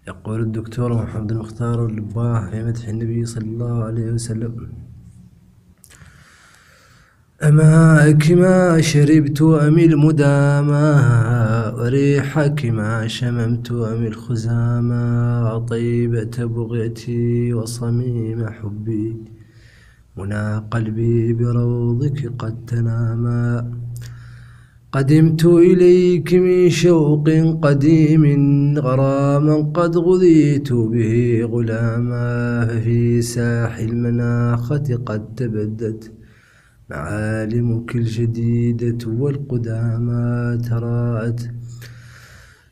يقول الدكتور محمد المختار اللباه في مدح النبي صلى الله عليه وسلم: أماك ما شربت أم المدامى، وريحك ما شممت أم الخزامى، طيبة بغيتي وصميم حبي، منى قلبي بروضك قد تناما. قدمت إليك من شوق قديم، غراما قد غذيت به غلاما، ففي ساح المناخة قد تبدت معالمك الجديدة والقدامى.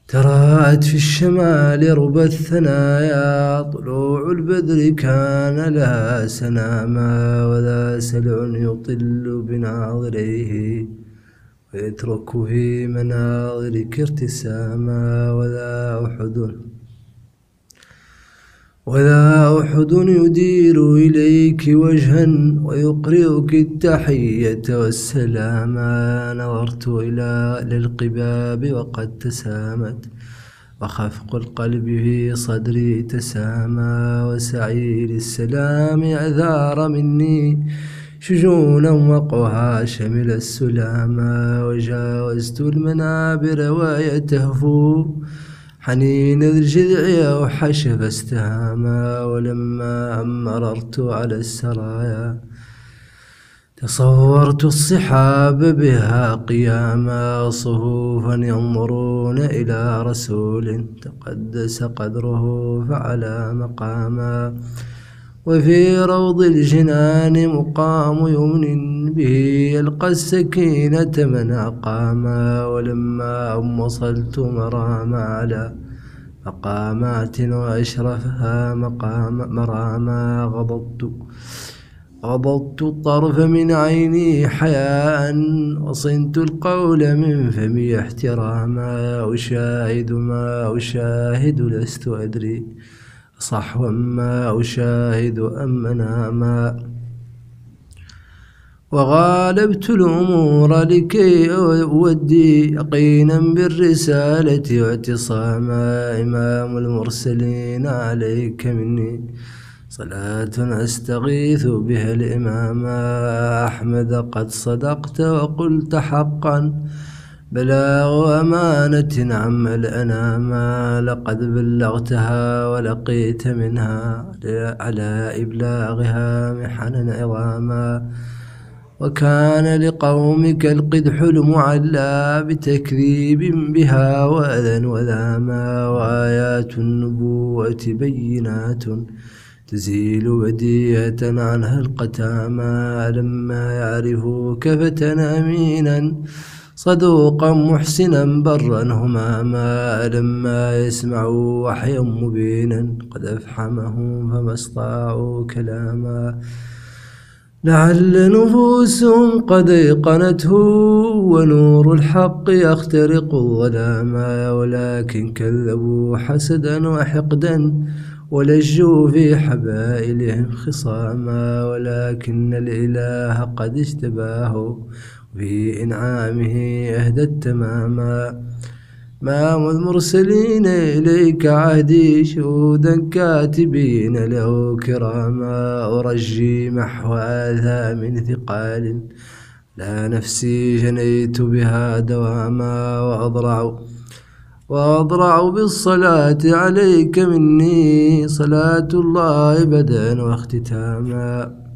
تراءت في الشمال ربى الثنايا، طلوع البدر كان لها سناما، وذا سلع يطل بناظريه ويترك في مناظرك ارتساما. وذا أحد يدير إليك وجها، ويقرئك التحية والسلاما. نظرت إلى القباب وقد تسامت، وخفق القلب في صدري تسامى، وسعي للسلام أثار مني شجونا وقها شمل السلاما. وجاوزت المنابر وهي تهفو حنين الجذع وحشف استهاما، ولما مررت على السرايا تصورت الصحاب بها قياما، صفوفا ينظرون إلى رسول تقدس قدره فعلى مقاما. وفي روض الجنان مقام يمن به يلقى السكينة من أقاما. ولما وصلت مراما على مقامات وأشرفها مراما، غضضت الطرف من عيني حياء، وصنت القول من فمي احتراما. أشاهد ما أشاهد لست أدري صحوا ما أشاهد أم مناما. وغالبت الأمور لكي أودي يقينا بالرسالة واعتصاما. إمام المرسلين عليك مني صلاة أستغيث بها الإماما. أحمد قد صدقت وقلت حقا، بلاغ أمانة عم الأناما. لقد بلغتها ولقيت منها على إبلاغها محنا عظاما. وكان لقومك القدح المعلى بتكذيب بها وأذى وذاما. وآيات النبوة بينات تزيل بديهة عنها القتاما. لما يعرفوك فتى أمينا صدوقا محسنا برا هماما. لما يسمعوا وحيا مبينا قد أفحمهم فما استطاعوا كلاما. لعل نفوسهم قد أيقنته ونور الحق يخترق الظلاما. ولكن كذبوا حسدا وحقدا ولجوا في حبائلهم خصاما. ولكن الإله قد اجتباه في إنعامه أهدى التماما. إمام المرسلين إليك عهدي شهودا كاتبين له كراما. أرجي محو آثام ثقال لا نفسي جنيت بها دواما. وأضرع بالصلاة عليك مني صلاة الله بدءا واختتاما.